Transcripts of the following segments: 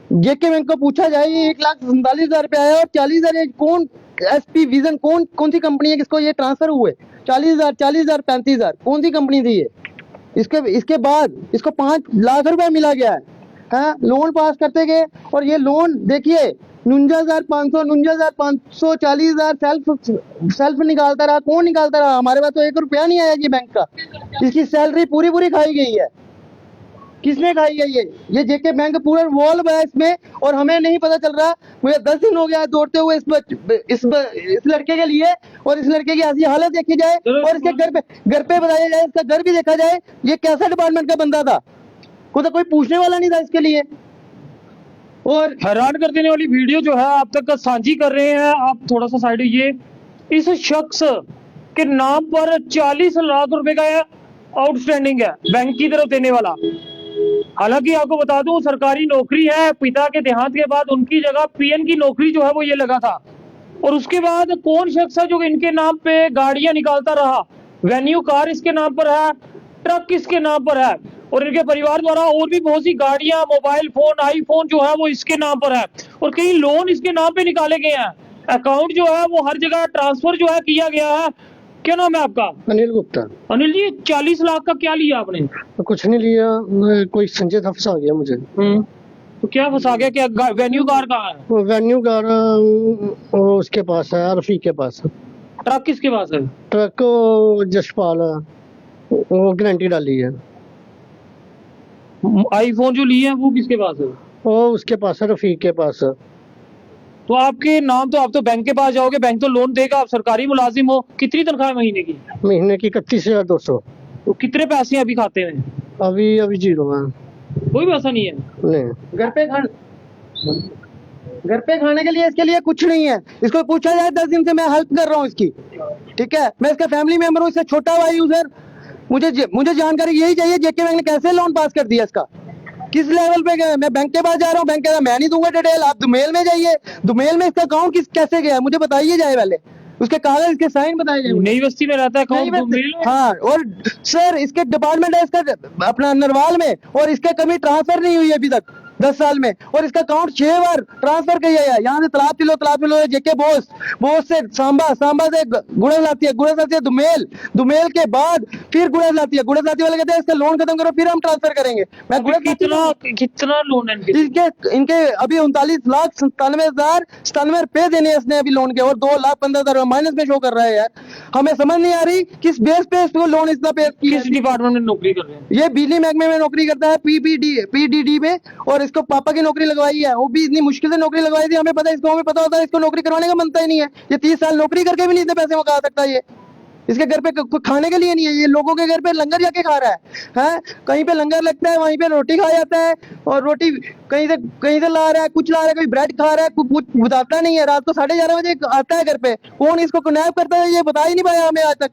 जेके bank को पूछा जाए, 1,47,000 रुपया आया और 40,000 कौन एसपी विजन कौन सी कंपनी है किसको ये ट्रांसफर हुए? 40,000 35,000 कौन सी कंपनी थी ये? इसके बाद इसको 5 लाख रुपया मिला गया है। हाँ, लोन पास करते गए और ये लोन देखिए 49,500 49,500 40,000 सेल्फ निकालता रहा। कौन निकालता रहा? हमारे पास तो 1 रुपया नहीं आया जी बैंक का। इसकी सैलरी पूरी खाई गई है। किसने खाई है ये जेके बैंक पूरा वॉल्व है इसमें और हमें नहीं पता चल रहा। मुझे 10 दिन हो गया है दौड़ते हुए इस लड़के के लिए, और इस लड़के की ऐसी हालत देखी जाए और इसके घर पे बताया जाए, इसका घर भी देखा जाए। ये कैसा डिपार्टमेंट का बंदा था? कोई पूछने वाला नहीं था इसके लिए। और हैरान कर देने वाली वीडियो जो है आप तक साझी कर रहे हैं, आप थोड़ा सा साइड होइए। इस शख्स के नाम पर 40 लाख रुपए का आउटस्टैंडिंग है बैंक की तरफ देने वाला। हालांकि आपको बता दूं सरकारी नौकरी है, पिता के देहांत के बाद उनकी जगह पीएन की नौकरी जो है वो ये लगा था। और उसके बाद कौन शख्स है जो इनके नाम पे गाड़ियां निकालता रहा? वेन्यू कार इसके नाम पर है, ट्रक इसके नाम पर है, और इनके परिवार द्वारा और भी बहुत सी गाड़ियां, मोबाइल फोन, आईफोन जो है वो इसके नाम पर है, और कई लोन इसके नाम पे निकाले गए हैं। अकाउंट जो है वो हर जगह ट्रांसफर जो है किया गया है। क्या नाम है आपका? अनिल गुप्ता। अनिल जी, 40 लाख का क्या लिया आपने? तो कुछ नहीं लिया, कोई संजय था फंसा गया मुझे। तो क्या फंसा गया? क्या वेन्यू कार कहाँ है? वो वेन्यू कार वो उसके पास है, रफीक के पास। ट्रक किसके पास है? ट्रक जसपाल वो गारंटी डाली है। आईफोन जो लिए हैं वो किसके पास है? वो उसके पास है, रफीक के पास है। तो आपके नाम, तो आप तो बैंक के पास जाओगे, बैंक तो लोन देगा, आप सरकारी मुलाजिम हो। कितनी तनख्वाह है महीने की? महीने की 31,200। तो कितने पैसे हैं अभी खाते में? अभी 0 है। कोई पैसा नहीं है? नहीं, घर पे खाने के लिए इसके लिए कुछ नहीं है। इसको पूछा जाए 10 दिन से मैं हेल्प कर रहा हूँ इसकी, ठीक है? मैं इसका फैमिली मेंबर हूँ, इसका छोटा भाई हूँ सर। मुझे जानकारी यही चाहिए जेके बैंक ने कैसे लोन पास कर दिया इसका, किस लेवल पे गए? मैं बैंक के पास जा रहा हूँ, बैंक कह रहा मैं नहीं दूंगा डिटेल, आप दुमेल में जाइए। दुमेल में इसका अकाउंट कैसे गया मुझे बताइए जाए, पहले उसके कागज, इसके साइन बताए जाए। नई बस्ती में रहता है अकाउंट? हाँ, और सर इसके डिपार्टमेंट है इसका अपना नरवाल में, और इसके कभी ट्रांसफर नहीं हुई अभी तक 10 साल में, और इसका अकाउंट 6 बार ट्रांसफर किया है। यहाँ से तालाब तिलो जेके बोस से सांबा से गुड़स लाती है दुमेल के बाद फिर गुड़स लाती है। गुड़स लाती वाले कहते हैं इसका लोन खत्म करो फिर हम ट्रांसफर करेंगे। मैं कितना लोन है इनके अभी 39,97,097 रुपए देने हैं इसने अभी लोन के, और 2,15,000 माइनस में शो कर रहा है। यार हमें समझ नहीं आ रही किस बेस पे इसको लोन इतना पे किया। किस डिपार्टमेंट में नौकरी कर रहे हैं? ये बिजली महकमे में नौकरी करता है, पीडीडी में, और इसको पापा की नौकरी लगवाई है। वो भी इतनी मुश्किल से नौकरी लगवाई थी, हमें पता होता है इसको नौकरी करवाने का बनता ही नहीं है। ये 30 साल नौकरी करके भी नहीं इतने पैसे मका सकता। ये इसके घर पे खाने के लिए नहीं है, ये लोगों के घर पे लंगर जाके खा रहा है। कहीं पे लंगर लगता है वहीं पे रोटी खा जाता है, और रोटी कहीं से ला रहा है, कुछ ला रहा है, कोई ब्रेड खा रहा है, कुछ बताता नहीं है। रात को 11:30 बजे आता है घर पे। कौन इसको किडनैप करता है ये बता ही नहीं पाया हमें आज तक।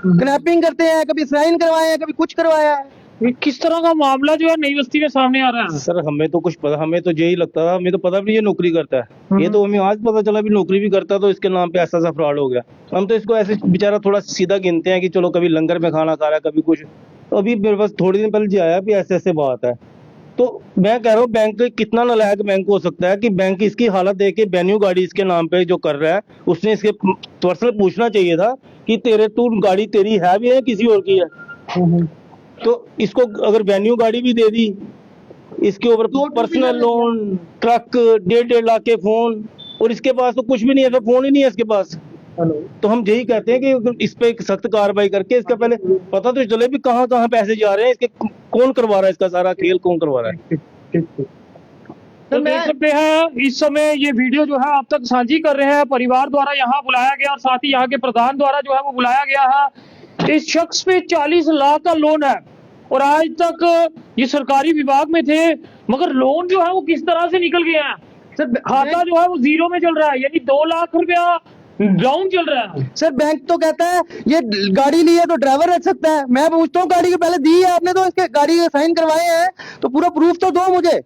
किडनैपिंग करते हैं, कभी साइन करवाए हैं, कभी कुछ करवाया है। ये किस तरह का मामला जो है नई बस्ती में सामने आ रहा है? सर हमें तो कुछ पता, हमें तो यही लगता था, हमें तो पता भी नहीं ये नौकरी करता है। ये तो हमें आज पता चला भी नौकरी भी करता, तो इसके नाम पे ऐसा सा फ्रॉड हो गया। हम तो इसको ऐसे बेचारा थोड़ा सीधा गिनते हैं कि चलो कभी लंगर में खाना खा रहा है, कभी कुछ। तो अभी मेरे पास थोड़े दिन पहले जी आया भी ऐसे बात है। तो मैं कह रहा हूँ बैंक कितना नालायक बैंक हो सकता है कि बैंक इसकी हालत देख के वेन्यू गाड़ी इसके नाम पे जो कर रहा है, उसने इसके पर्सनल पूछना चाहिए था कि तू गाड़ी तेरी है भी है किसी और की है। तो इसको अगर वेन्यू गाड़ी भी दे दी, इसके ऊपर पर्सनल लोन, ट्रक, 1.5 लाख के फोन, और इसके पास तो कुछ भी नहीं है, तो फोन ही नहीं है इसके पास। तो हम यही कहते हैं कि इस पे एक सख्त कार्रवाई करके इसका पहले पता तो चले भी कहाँ पैसे जा रहे हैं, इसके कौन करवा रहा है, इसका सारा खेल कौन करवा रहा है। तो देख सकते हैं इस समय ये वीडियो जो है आप तक साझी कर रहे हैं, परिवार द्वारा यहाँ बुलाया गया और साथ ही यहाँ के प्रधान द्वारा जो है वो बुलाया गया है। इस शख्स पे 40 लाख का लोन है, और आज तक ये सरकारी विभाग में थे, मगर लोन जो है वो किस तरह से निकल गया है। सर खाता जो है वो 0 में चल रहा है, यानी 2 लाख रुपया डाउन चल रहा है। सर बैंक तो कहता है ये गाड़ी ली है तो ड्राइवर रख सकता है। मैं पूछता हूँ गाड़ी के पहले दी है आपने, तो इसके गाड़ी के साइन करवाए हैं तो पूरा प्रूफ तो दो मुझे,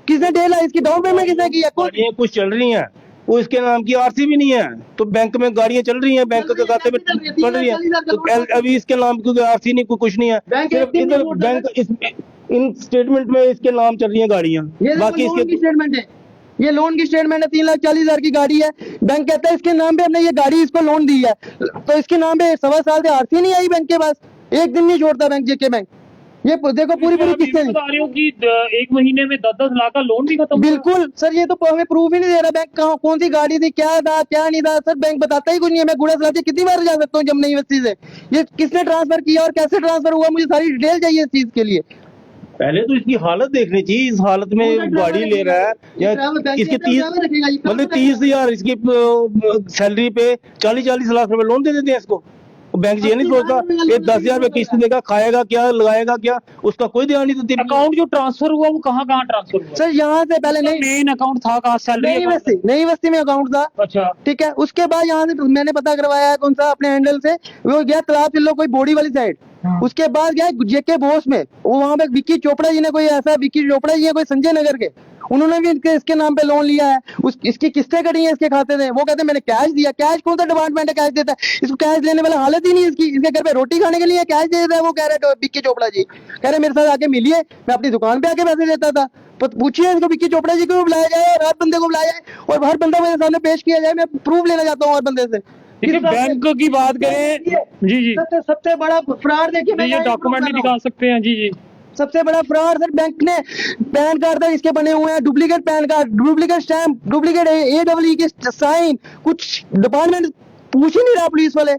किसने डेला इसकी डाउन पेमेंट किसने की है? कुछ चल रही है, वो इसके नाम की आरसी भी नहीं है, तो बैंक में गाड़ियां चल रही हैं, बैंक के खाते में पड़ रही है, तो अभी इसके नाम की आरसी नहीं, कुछ नहीं है। सिर्फ इधर बैंक इन स्टेटमेंट में इसके नाम चल रही हैं गाड़ियां, ये देखो बाकी लोन की इसके स्टेटमेंट है, ये लोन की स्टेटमेंट है, 3,40,000 की गाड़ी है। बैंक कहता है इसके नाम पे हमने ये गाड़ी इसको लोन दी है, तो इसके नाम पे 1.25 साल से आरसी नहीं आई बैंक के पास, एक दिन नहीं छोड़ता बैंक, जेके बैंक। ये देखो पूरी पूरी आप ये किस्तें। बता रहे हो कि एक महीने में 10-10 लाख का लोन भी खत्म हुआ? बिल्कुल सर, ये तो हमें प्रूफ ही नहीं दे रहा बैंक कहाँ कौन सी गाड़ी थी, क्या था क्या नहीं था, सर बैंक बताता ही कुछ नहीं है। मैं गुड़ा सलाह कितनी बार जा सकता हूँ जमुना यूनिवर्सिटी से, ये किसने ट्रांसफर किया और कैसे ट्रांसफर हुआ, मुझे सारी डिटेल चाहिए इस चीज के लिए। पहले तो इसकी हालत देखनी चाहिए, इस हालत में गाड़ी ले रहा है या इसके 30 मतलब 30,000 इसकी सैलरी पे 40-40 लाख रुपए लोन दे देते हैं इसको। बैंक ये नहीं सोचता ये 10,000 रुपए किस्त देगा, खाएगा क्या लगाएगा क्या, उसका कोई ध्यान नहीं देती। अकाउंट जो ट्रांसफर हुआ वो कहाँ कहाँ ट्रांसफर हुआ? सर यहाँ से पहले नहीं, मेन अकाउंट था कहाँ? सैलरी नई बस्ती में अकाउंट था, अच्छा। ठीक है। उसके बाद यहाँ से मैंने पता करवाया है कौन सा अपने हैंडल से, वो गया तालाब तिल्लो कोई बोडी वाली साइड। उसके बाद गया जेके बोस में, वो वहाँ पे विक्की चोपड़ा जी ने कोई ऐसा, विक्की चोपड़ा जी है कोई संजय नगर के, उन्होंने भी इसके नाम पे लोन लिया है। इसकी किस्तें कटी हैं इसके खाते से। वो कहते हैं मैंने कैश दिया, कैश कौन सा डिपार्टमेंट है कैश देता है, इसको कैश लेने वाला हालत ही नहीं है इसकी। इसके घर पे रोटी खाने के लिए कैश दे देता है। वो कह रहे विक्की चोपड़ा जी कह रहे मेरे साथ आके मिलिए, मैं अपनी दुकान पे आके पैसे देता था। पूछिए इसको विक्की चोपड़ा जी को बुलाया जाए और हर बंदे को बुलाया जाए और हर बंदा मेरे सामने पेश किया जाए, मैं प्रूफ लेना चाहता हूँ हर बंदे से। देखिए बैंक की बात करें, जी जी सबसे बड़ा फ्रॉड देखिए, ये डॉक्यूमेंट नहीं दिखा सकते हैं, जी जी। सबसे बड़ा फ्रॉड सर, बैंक ने पैन कार्ड तक इसके बने हुए हैं, duplicate pan card, duplicate stamp, duplicate AEE की साइन, कुछ डिपार्टमेंट पूछ ही नहीं रहा। पुलिस वाले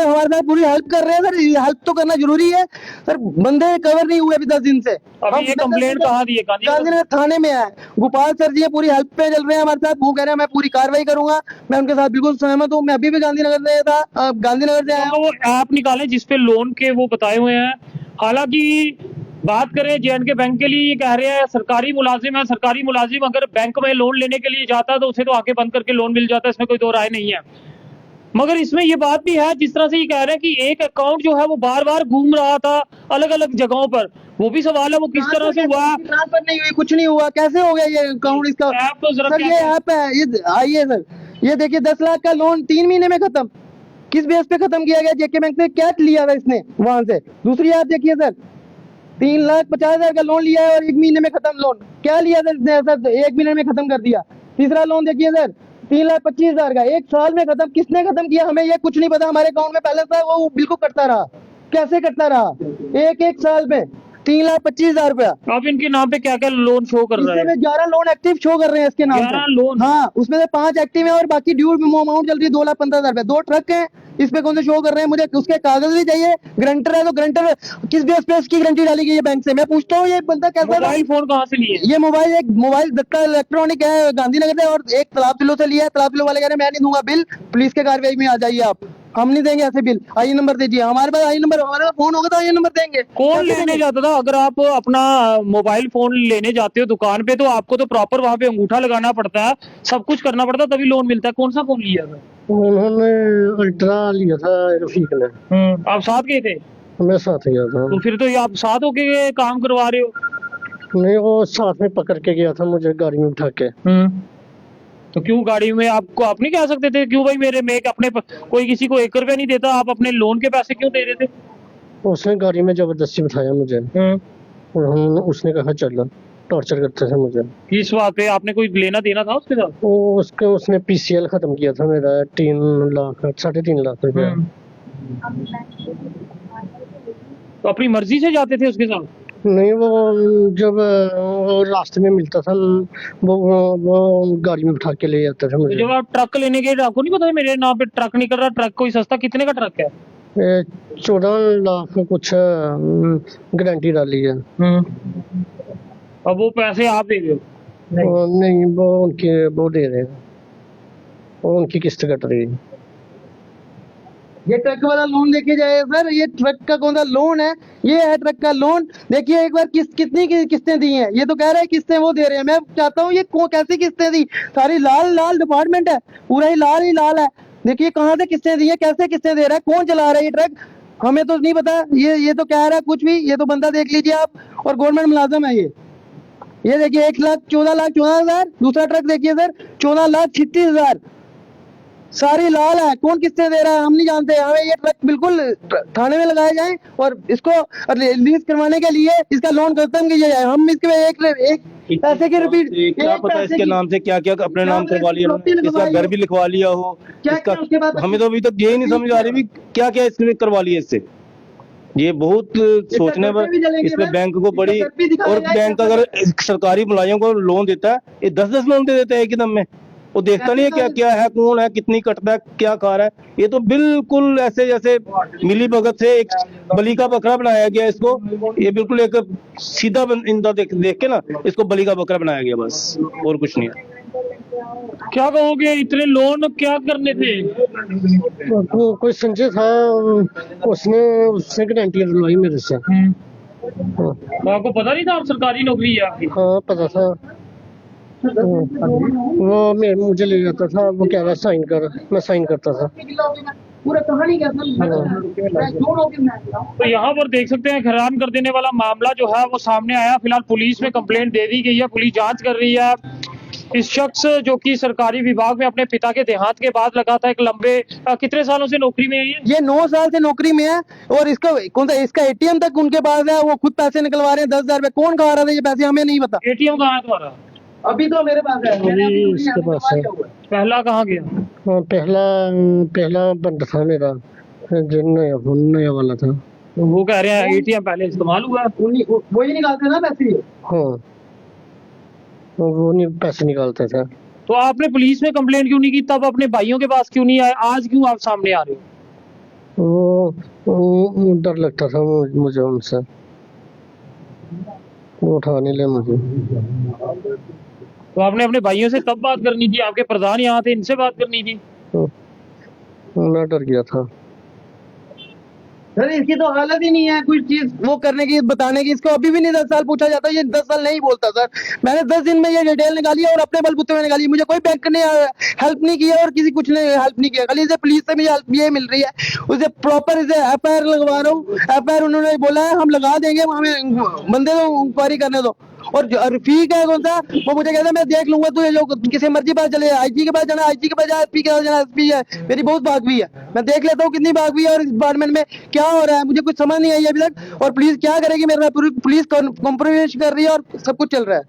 हमारे साथ पूरी हेल्प कर रहे हैं सर, हेल्प तो करना जरूरी है सर। बंदे कवर नहीं हुए अभी 10 दिन से। अभी ये कंप्लेंट कहाँ दी है? गांधीनगर थाने में है। गोपाल सर जी पूरी हेल्प पे चल रहे हैं हमारे साथ, वो कह रहे हैं मैं पूरी कार्रवाई करूंगा। मैं उनके साथ बिल्कुल सहमत हूँ। मैं अभी भी गांधीनगर से था, गांधीनगर से आया। तो वो ऐप निकाले जिसपे लोन के वो बताए हुए हैं। हालांकि बात करें J&K बैंक के लिए, ये कह रहे हैं सरकारी मुलाजिम है, सरकारी मुलाजिम अगर बैंक में लोन लेने के लिए जाता है तो उसे तो आंखें बंद करके लोन मिल जाता है, इसमें कोई दो राय नहीं है। मगर इसमें ये बात भी है, जिस तरह से ये कह रहे हैं कि एक अकाउंट जो है वो बार बार घूम रहा था अलग अलग जगहों पर, वो भी सवाल है वो किस तरह से हुआ। ट्रांसफर नहीं हुई, कुछ नहीं हुआ, कैसे हो गया ये अकाउंट इसका? ऐप तो जरा सर ये ऐप है, ये आइए सर, ये देखिए 10 लाख का लोन 3 महीने में खत्म। किस बेस पे खत्म किया गया? जेके बैंक ने क्या लिया था इसने वहां से? दूसरी ऐप देखिए सर, 3,50,000 का लोन लिया है और 1 महीने में खत्म लोन। क्या लिया था इसने सर? 1 महीने में खत्म कर दिया। तीसरा लोन देखिए सर, 3,25,000 का 1 साल में खत्म। किसने खत्म किया हमें ये कुछ नहीं पता। हमारे अकाउंट में बैलेंस था वो बिल्कुल कटता रहा। कैसे कटता रहा? एक साल में 3,25,000 रुपया। अब इनके नाम पे क्या क्या लोन शो कर रहा है? इसमें 11 लोन एक्टिव शो कर रहे हैं इसके नाम 11 पे। लोन? हाँ, उसमें से 5 एक्टिव है और बाकी ड्यू अमाउंट चल रही है 2,15,000 रुपए। 2 ट्रक हैं, इस पे कौन से शो कर रहे हैं? मुझे उसके कागज भी चाहिए। गारंटर है तो गारंटर किस बेस पे इसकी गारंटी डाली गई है बैंक से? मैं पूछता हूँ ये बंदा कैसा था? मोबाइल फोन कहाँ से लिए? ये मोबाइल दत्ता इलेक्ट्रॉनिक है गांधीनगर से, और एक तालाब तिल्लो से लिया है। तालाब तिल्लो वाले कह रहे हैं मैं नहीं दूंगा बिल, पुलिस के कार्रवाई में आ जाइए आप, हम नहीं देंगे ऐसे बिल। आईए नंबर दीजिए, हमारे पास आईए नंबर, हमारे पास फोन होगा तो आईए नंबर देंगे। कौन लेने जाता था? अगर आप अपना मोबाइल फोन लेने जाते हो दुकान पे तो आपको तो प्रॉपर वहाँ पे अंगूठा लगाना पड़ता है, सब कुछ करना पड़ता है, तभी लोन मिलता है। कौन सा फोन लिया था? उन्होंने अल्ट्रा लिया था रफीक ने। आप साथ गए थे? मैं साथ गया था। तो फिर तो ये आप साथ होके काम करवा रहे हो? नहीं, वो साथ में पकड़ के गया था मुझे गाड़ी में बिठा के। तो क्यों गाड़ी में? आपको आप नहीं कह सकते थे क्यों भाई मेरे में अपने कोई किसी को 1 रुपया नहीं देता, आप अपने लोन के पैसे क्यों दे रहे थे? उसने गाड़ी में जबरदस्ती बिठाया मुझे और उसने कहा चल, टॉर्चर करते थे मुझे। किस बात पे? आपने कोई लेना देना था उसके साथ? वो उसने PCL खत्म किया था मेरा 3 लाख 3.5 लाख रुपया। तो अपनी मर्जी से जाते थे उसके साथ? नहीं, वो जब वो रास्ते में मिलता था वो गाड़ी में बिठा के ले जाता था तो मुझे। जब आप ट्रक लेने गए आपको नहीं पता मेरे नाम पे ट्रक निकल रहा? ट्रक कोई सस्ता कितने का ट्रक है? 14 लाख कुछ गारंटी डाली है। अब वो पैसे आप दे रहे हो? नहीं, वो दे रहे हैं, वो उनकी किस्त कट रही है। ये ट्रक वाला लोन देखे जाए सर, ये ट्रक का कौन सा लोन है? ये है ट्रक का लोन। देखिए एक बार कितनी किस्तें दी हैं। ये तो कह रहे हैं किस्तें वो दे रहे हैं। मैं चाहता हूँ ये कैसी किस्तें दी? सारी लाल डिपार्टमेंट है, पूरा ही लाल है। देखिए कहाँ से किस्तें दी है, कैसे किस्तें दे रहा है, कौन चला रहा है ये ट्रक? हमें तो नहीं पता। ये तो कह रहा है कुछ भी, ये तो बंदा देख लीजिए आप, और गवर्नमेंट मुलाजिम है ये देखिए 1,14,14,000। दूसरा ट्रक देखिए सर, 14,36,000। सारी लाल है, कौन किससे दे रहा है हम नहीं जानते। हमें ये ट्रक बिल्कुल थाने में लगाया जाए और इसको रिलीज करवाने के लिए इसका लोन खत्म किया जाए। हम इसके एक पैसे की रिपीट, क्या पता इसके नाम से क्या क्या अपने नाम करवा लिया, इसका घर भी लिखवा लिया हो इसका। हमें तो अभी तक यही नहीं समझ आ रही भी क्या क्या इसने करवा लिया इससे। ये बहुत सोचने पर इस पे बैंक को बड़ी, और बैंक अगर सरकारी मुलाजिम को लोन देता है, ये 10-10 लोन दे देते हैं एक ही दम में। वो देखता नहीं है क्या क्या है, कौन है, कितनी कटता है, क्या खा रहा है। ये तो बिल्कुल ऐसे जैसे मिली भगत से एक बलि का बकरा बनाया गया इसको। ये बिल्कुल एक सीधा इंदा देख के ना इसको बलि का बकरा बनाया गया, बस और कुछ नहीं है। क्या कहोगे, इतने लोन क्या करने थे? कोई संजय था, उसने गारंटी दिलवाई मेरे से। तो आपको पता नहीं था आप सरकारी नौकरी है आपकी? हाँ पता था। वो मुझे ले जाता था, वो कह रहा साइन कर, मैं साइन करता था। पूरा कहानी क्या तो यहाँ पर देख सकते हैं हैरान कर देने वाला मामला जो है वो सामने आया। फिलहाल पुलिस में कंप्लेंट दे दी गई है, पुलिस जांच कर रही है। इस शख्स जो कि सरकारी विभाग में अपने पिता के देहांत के बाद लगा था, एक लंबे कितने सालों से नौकरी में है ये 9 साल से नौकरी में है। और इसका कौन सा इसका एटीएम तक उनके पास है, वो खुद पैसे निकलवा रहे हैं 10,000 रुपए। कौन खा रहा था ये पैसे हमें नहीं पता। एटीएम कहाँ है तुम्हारा? अभी तो मेरे पास है, इसके पास है। पहला कहाँ गया? हाँ, पहला बंद था मेरा, जो नया वाला था। वो कह रहे हैं एटीएम पहले इस्तेमाल हुआ है। वही निकालते ना पैसे। हाँ, वो नहीं पैसे निकालते थे। तो आपने पुलिस में कंप्लेंट क्यों नहीं की? तब अपने भाइयों के पास क्यों नहीं आए? आज क्यों आप सामने आ रहे हो? वो डर लगता था मुझे उनसे, वो उठा नहीं ले मुझे। तो आपने अपने भाइयों से तब बात करनी थी, आपके प्रधान यहाँ थे, इनसे बात करनी थी। मैं डर गया था। सर इसकी तो हालत ही नहीं है कुछ चीज वो करने की, बताने की। इसको अभी भी नहीं 10 साल पूछा जाता, ये 10 साल नहीं बोलता। सर मैंने 10 दिन में ये डिटेल निकाली है और अपने बलबूते में निकाली। मुझे कोई बैंक ने हेल्प नहीं किया और किसी कुछ ने हेल्प नहीं किया। खाली इसे पुलिस से मुझे हेल्प ये मिल रही है, उसे प्रॉपर इसे FIR लगवा रहा हूँ। FIR उन्होंने बोला है हम लगा देंगे, हमें बंदे दो, इंक्वायरी करने दो। और फी क्या है कौन सा, वो मुझे कहता है मैं देख लूंगा, तू ये जो किसी मर्जी पास चले, IG के पास जाना IG के पास जा, SP के पास जाना SP है। मेरी बहुत भाग भी है, मैं देख लेता हूँ कितनी भाग भी है और इस डिपार्टमेंट में क्या हो रहा है मुझे कुछ समझ नहीं आई अभी तक। और पुलिस क्या करेगी मेरे साथ, पूरी पुलिस कॉम्प्रोमाइज कर रही है और सब कुछ चल रहा है।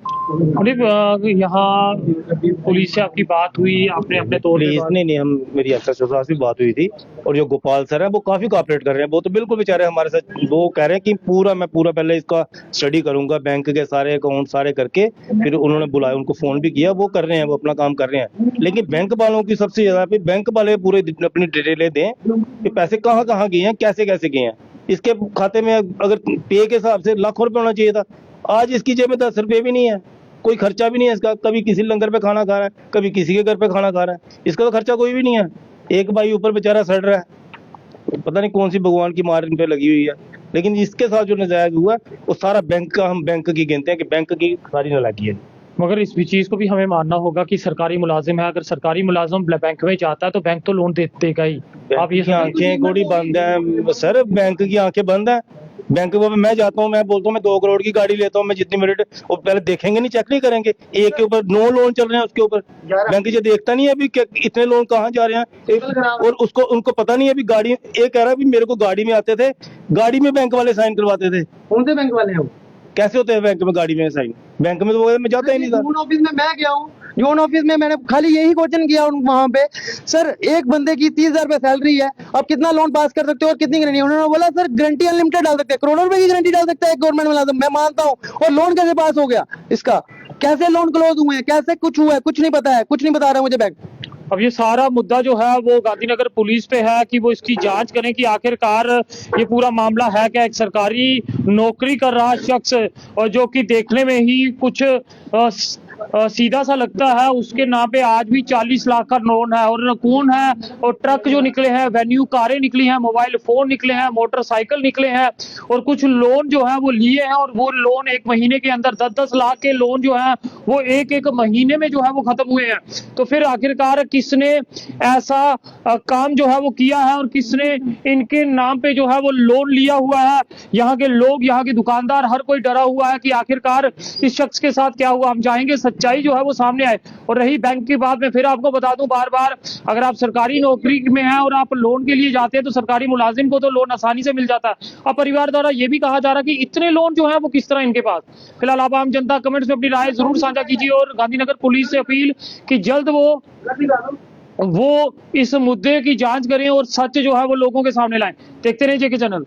यहाँ पुलिस से आपकी बात हुई, आपने अपने तौर पुलिस नहीं, हम मेरी SHO साहब से बात हुई थी। और जो गोपाल सर है वो काफी कोऑपरेट कर रहे हैं, वो तो बिल्कुल बेचारे हमारे साथ। वो कह रहे हैं कि मैं पूरा पहले इसका स्टडी करूंगा, बैंक के सारे अकाउंट सारे करके, फिर उन्होंने बुलाया, उनको फोन भी किया, वो कर रहे हैं, वो अपना काम कर रहे हैं। लेकिन बैंक वालों की सबसे ज्यादा पे बैंक वाले पूरे अपनी डिटेलें दें कि पैसे कहाँ कहाँ गए हैं, कैसे कैसे गए हैं। इसके खाते में अगर पे के हिसाब से लाखों रुपए होना चाहिए था, आज इसकी जेब में 10 रुपए भी नहीं है, कोई खर्चा भी नहीं है इसका। कभी किसी लंगर पे खाना खा रहा है, कभी किसी के घर पे खाना खा रहा है, इसका तो खर्चा कोई भी नहीं है। एक भाई ऊपर बेचारा सड़ रहा है, पता नहीं कौन सी भगवान की मार इन पे लगी हुई है। लेकिन इसके साथ जो नजायज हुआ वो सारा बैंक का, हम बैंक की गिनते हैं कि बैंक की सारी नालायकी है। मगर इस चीज को भी हमें मानना होगा कि सरकारी मुलाजिम है, अगर सरकारी मुलाजिम बैंक में जाता है तो बैंक तो लोन देगा ही। आप ये आंखें थोड़ी बंद है सर, बैंक की आंखें बंद है। बैंक में मैं जाता हूँ, मैं बोलता हूँ मैं 2 करोड़ की गाड़ी लेता हूँ, मैं जितनी मिनट वो पहले देखेंगे नहीं, चेक नहीं करेंगे। एक के ऊपर 9 लोन चल रहे हैं, उसके ऊपर बैंक ये देखता नहीं है अभी इतने लोन कहाँ जा रहे हैं। और उसको उनको पता नहीं है अभी गाड़ी, एक कह रहा है भी मेरे को गाड़ी में आते थे, गाड़ी में बैंक वाले साइन करवाते थे। कौन से बैंक वाले हो? कैसे होते हैं बैंक में गाड़ी में साइन? बैंक में तो मैं जाता ही नहीं था। जोन ऑफिस में मैं गया हूँ, जोन ऑफिस में मैंने खाली यही क्वेश्चन किया वहां पे, सर एक बंदे की 30,000 रुपए सैलरी है, आप कितना लोन पास कर सकते हो और कितनी गारंटी? उन्होंने बोला सर गारंटी अनलिमिटेड डाल सकते हैं, करोड़ों रुपए की गारंटी डाल सकता है गवर्नमेंट मुलाजिम। मैं मानता हूँ, और लोन कैसे पास हो गया इसका, कैसे लोन क्लोज हुए हैं, कैसे कुछ हुआ है, कुछ नहीं पता है, कुछ नहीं बता रहा मुझे बैंक। अब ये सारा मुद्दा जो है वो गांधीनगर पुलिस पे है कि वो इसकी जांच करें कि आखिरकार ये पूरा मामला है क्या। एक सरकारी नौकरी कर रहा शख्स और जो कि देखने में ही कुछ सीधा सा लगता है, उसके नाम पे आज भी 40 लाख का लोन है। और कौन है, और ट्रक जो निकले हैं, वेन्यू कारें निकली हैं, मोबाइल फोन निकले हैं, मोटरसाइकिल निकले हैं, और कुछ लोन जो है वो लिए हैं। और वो लोन एक महीने के अंदर 10-10 लाख के लोन जो है वो एक महीने में जो है वो खत्म हुए हैं। तो फिर आखिरकार किसने ऐसा काम जो है वो किया है और किसने इनके नाम पे जो है वो लोन लिया हुआ है? यहाँ के लोग, यहाँ के दुकानदार, हर कोई डरा हुआ है कि आखिरकार इस शख्स के साथ क्या हुआ। हम चाहेंगे सच्चाई जो है वो सामने आए। और रही बैंक की बात, मैं फिर आपको बता दूं बार बार, अगर आप सरकारी नौकरी में हैं और आप लोन के लिए जाते हैं तो सरकारी मुलाजिम को तो लोन आसानी से मिल जाता है। अब परिवार द्वारा ये भी कहा जा रहा है कि इतने लोन जो है वो किस तरह इनके पास। फिलहाल आप आम जनता कमेंट्स में अपनी राय जरूर साझा कीजिए और गांधीनगर पुलिस से अपील कि जल्द वो इस मुद्दे की जांच करें और सच जो है वो लोगों के सामने लाएं। देखते रहिए जेके चैनल।